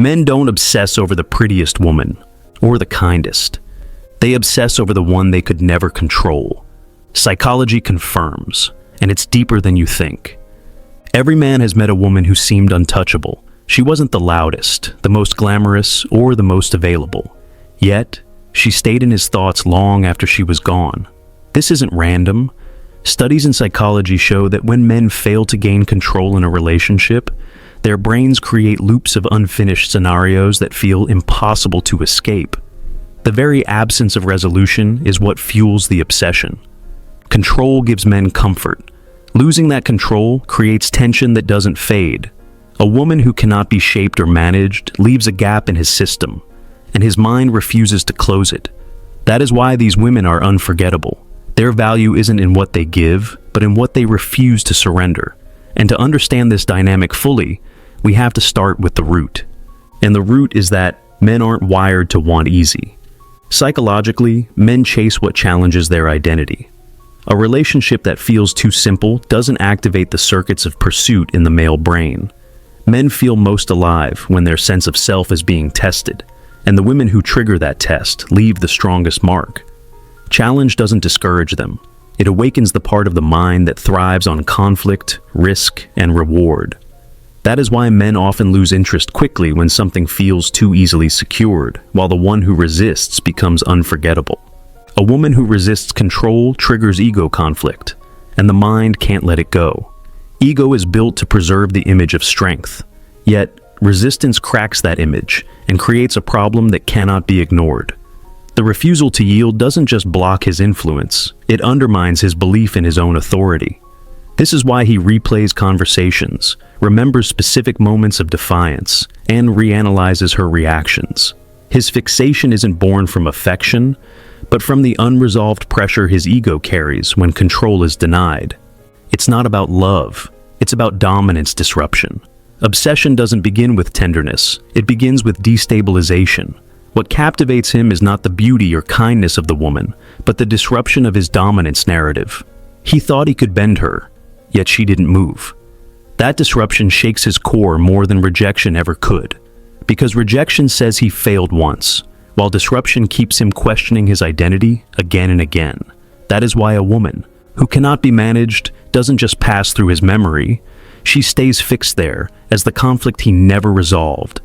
Men don't obsess over the prettiest woman or the kindest. They obsess over the one they could never control. Psychology confirms, and it's deeper than you think. Every man has met a woman who seemed untouchable. She wasn't the loudest, the most glamorous, or the most available. Yet, she stayed in his thoughts long after she was gone. This isn't random. Studies in psychology show that when men fail to gain control in a relationship, their brains create loops of unfinished scenarios that feel impossible to escape. The very absence of resolution is what fuels the obsession. Control gives men comfort. Losing that control creates tension that doesn't fade. A woman who cannot be shaped or managed leaves a gap in his system, and his mind refuses to close it. That is why these women are unforgettable. Their value isn't in what they give, but in what they refuse to surrender. And to understand this dynamic fully, we have to start with the root. And the root is that men aren't wired to want easy. Psychologically, men chase what challenges their identity. A relationship that feels too simple doesn't activate the circuits of pursuit in the male brain. Men feel most alive when their sense of self is being tested, and the women who trigger that test leave the strongest mark. Challenge doesn't discourage them. It awakens the part of the mind that thrives on conflict, risk, and reward. That is why men often lose interest quickly when something feels too easily secured, while the one who resists becomes unforgettable. A woman who resists control triggers ego conflict, and the mind can't let it go. Ego is built to preserve the image of strength, yet resistance cracks that image and creates a problem that cannot be ignored. The refusal to yield doesn't just block his influence, it undermines his belief in his own authority. This is why he replays conversations, remembers specific moments of defiance, and reanalyzes her reactions. His fixation isn't born from affection, but from the unresolved pressure his ego carries when control is denied. It's not about love, it's about dominance disruption. Obsession doesn't begin with tenderness, it begins with destabilization. What captivates him is not the beauty or kindness of the woman, but the disruption of his dominance narrative. He thought he could bend her, yet she didn't move. That disruption shakes his core more than rejection ever could, because rejection says he failed once, while disruption keeps him questioning his identity again and again. That is why a woman, who cannot be managed, doesn't just pass through his memory, she stays fixed there as the conflict he never resolved.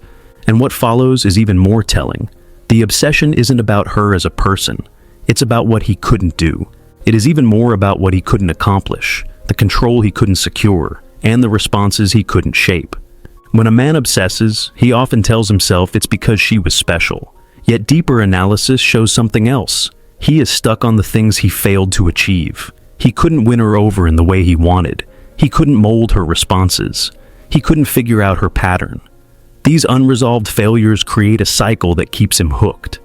And what follows is even more telling. The obsession isn't about her as a person, it's about what he couldn't do. It is even more about what he couldn't accomplish, the control he couldn't secure, and the responses he couldn't shape. When a man obsesses, he often tells himself it's because she was special. Yet deeper analysis shows something else. He is stuck on the things he failed to achieve. He couldn't win her over in the way he wanted. He couldn't mold her responses. He couldn't figure out her pattern. These unresolved failures create a cycle that keeps him hooked.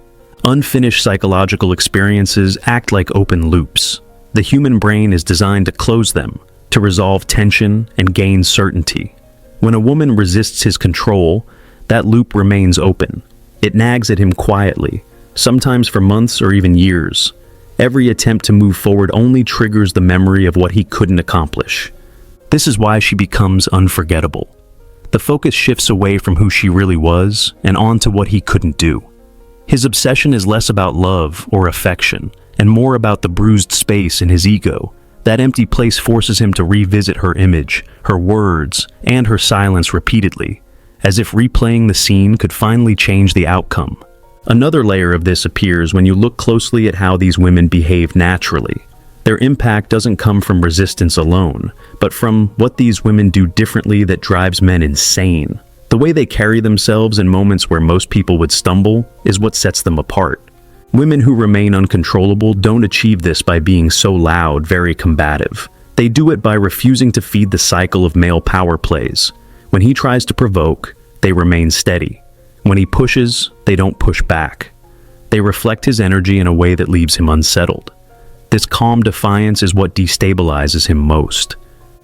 Unfinished psychological experiences act like open loops. The human brain is designed to close them, to resolve tension and gain certainty. When a woman resists his control, that loop remains open. It nags at him quietly, sometimes for months or even years. Every attempt to move forward only triggers the memory of what he couldn't accomplish. This is why she becomes unforgettable. The focus shifts away from who she really was and onto what he couldn't do. His obsession is less about love or affection, and more about the bruised space in his ego. That empty place forces him to revisit her image, her words, and her silence repeatedly, as if replaying the scene could finally change the outcome. Another layer of this appears when you look closely at how these women behave naturally. Their impact doesn't come from resistance alone, but from what these women do differently that drives men insane. The way they carry themselves in moments where most people would stumble is what sets them apart. Women who remain uncontrollable don't achieve this by being so loud, very combative. They do it by refusing to feed the cycle of male power plays. When he tries to provoke, they remain steady. When he pushes, they don't push back. They reflect his energy in a way that leaves him unsettled. This calm defiance is what destabilizes him most.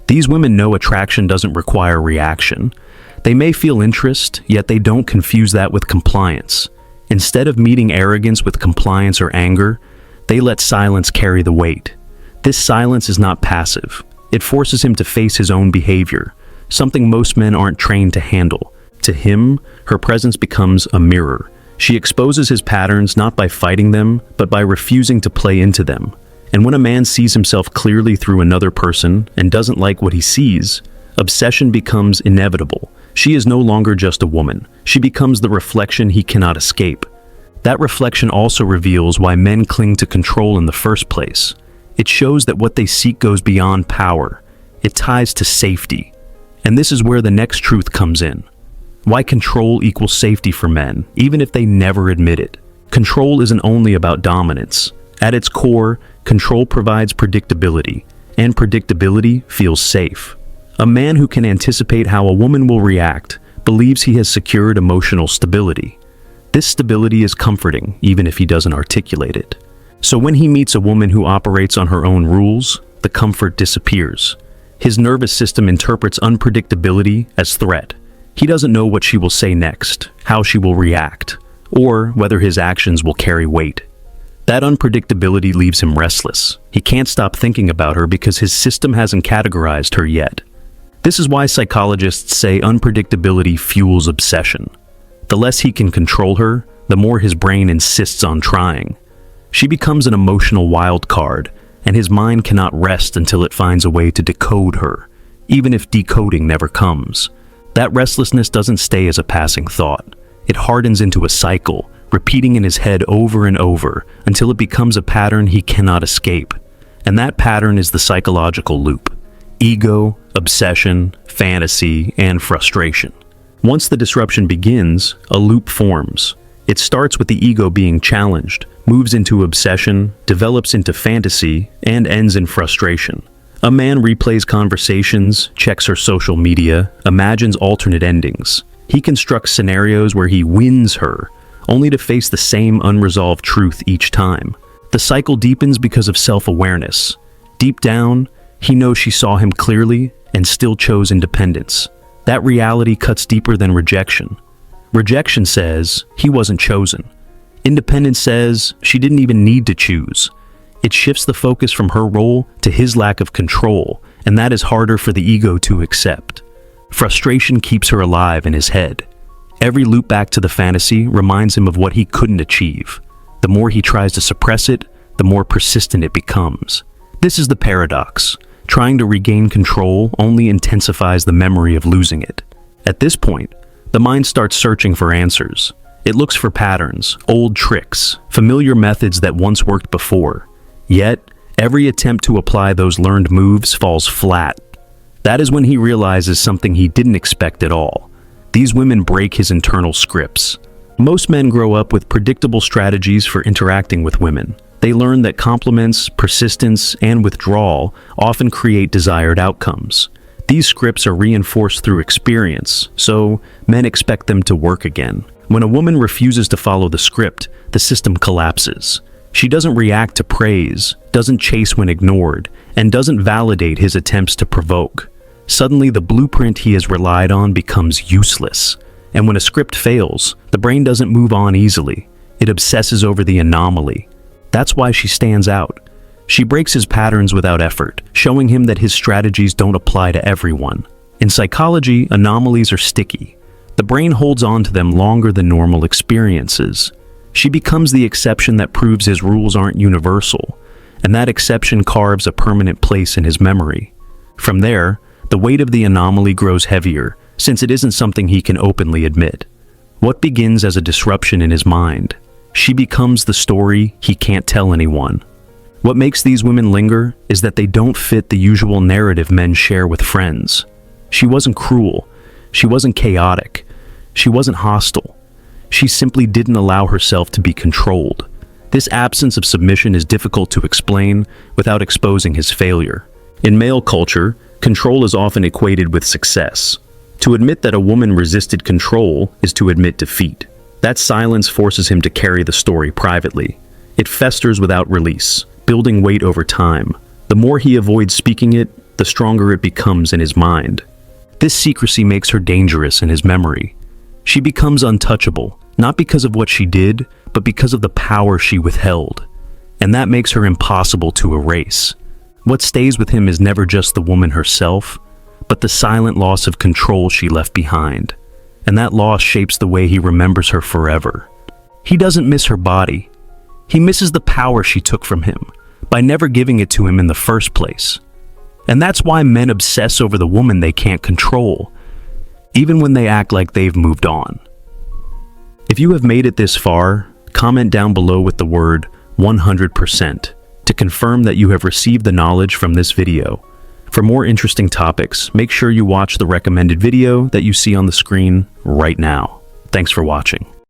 These women know attraction doesn't require reaction. They may feel interest, yet they don't confuse that with compliance. Instead of meeting arrogance with compliance or anger, they let silence carry the weight. This silence is not passive. It forces him to face his own behavior, something most men aren't trained to handle. To him, her presence becomes a mirror. She exposes his patterns not by fighting them, but by refusing to play into them. And when a man sees himself clearly through another person and doesn't like what he sees, obsession becomes inevitable. She is no longer just a woman. She becomes the reflection he cannot escape. That reflection also reveals why men cling to control in the first place. It shows that what they seek goes beyond power. It ties to safety. And this is where the next truth comes in. Why control equals safety for men, even if they never admit it. Control isn't only about dominance. At its core, control provides predictability, and predictability feels safe. A man who can anticipate how a woman will react believes he has secured emotional stability. This stability is comforting, even if he doesn't articulate it. So when he meets a woman who operates on her own rules, the comfort disappears. His nervous system interprets unpredictability as threat. He doesn't know what she will say next, how she will react, or whether his actions will carry weight. That unpredictability leaves him restless. He can't stop thinking about her because his system hasn't categorized her yet. This is why psychologists say unpredictability fuels obsession. The less he can control her, the more his brain insists on trying. She becomes an emotional wild card, and his mind cannot rest until it finds a way to decode her, even if decoding never comes. That restlessness doesn't stay as a passing thought. It hardens into a cycle, repeating in his head over and over until it becomes a pattern he cannot escape. And that pattern is the psychological loop. Ego, obsession, fantasy, and frustration. Once the disruption begins, a loop forms. It starts with the ego being challenged, moves into obsession, develops into fantasy, and ends in frustration. A man replays conversations, checks her social media, imagines alternate endings. He constructs scenarios where he wins her, only to face the same unresolved truth each time. The cycle deepens because of self-awareness. Deep down, he knows she saw him clearly and still chose independence. That reality cuts deeper than rejection. Rejection says he wasn't chosen. Independence says she didn't even need to choose. It shifts the focus from her role to his lack of control, and that is harder for the ego to accept. Frustration keeps her alive in his head. Every loop back to the fantasy reminds him of what he couldn't achieve. The more he tries to suppress it, the more persistent it becomes. This is the paradox. Trying to regain control only intensifies the memory of losing it. At this point, the mind starts searching for answers. It looks for patterns, old tricks, familiar methods that once worked before. Yet, every attempt to apply those learned moves falls flat. That is when he realizes something he didn't expect at all. These women break his internal scripts. Most men grow up with predictable strategies for interacting with women. They learn that compliments, persistence, and withdrawal often create desired outcomes. These scripts are reinforced through experience, so men expect them to work again. When a woman refuses to follow the script, the system collapses. She doesn't react to praise, doesn't chase when ignored, and doesn't validate his attempts to provoke. Suddenly, the blueprint he has relied on becomes useless. And when a script fails, the brain doesn't move on easily. It obsesses over the anomaly. That's why she stands out. She breaks his patterns without effort, showing him that his strategies don't apply to everyone. In psychology, anomalies are sticky. The brain holds on to them longer than normal experiences. She becomes the exception that proves his rules aren't universal, and that exception carves a permanent place in his memory. From there, the weight of the anomaly grows heavier, since it isn't something he can openly admit. What begins as a disruption in his mind, she becomes the story he can't tell anyone. What makes these women linger is that they don't fit the usual narrative men share with friends. She wasn't cruel. She wasn't chaotic. She wasn't hostile. She simply didn't allow herself to be controlled. This absence of submission is difficult to explain without exposing his failure. In male culture, control is often equated with success. To admit that a woman resisted control is to admit defeat. That silence forces him to carry the story privately. It festers without release, building weight over time. The more he avoids speaking it, the stronger it becomes in his mind. This secrecy makes her dangerous in his memory. She becomes untouchable, not because of what she did, but because of the power she withheld. And that makes her impossible to erase. What stays with him is never just the woman herself, but the silent loss of control she left behind. and that loss shapes the way he remembers her forever. He doesn't miss her body. He misses the power she took from him by never giving it to him in the first place. And that's why men obsess over the woman they can't control, even when they act like they've moved on. If you have made it this far, comment down below with the word 100% to confirm that you have received the knowledge from this video. For more interesting topics, make sure you watch the recommended video that you see on the screen right now. Thanks for watching.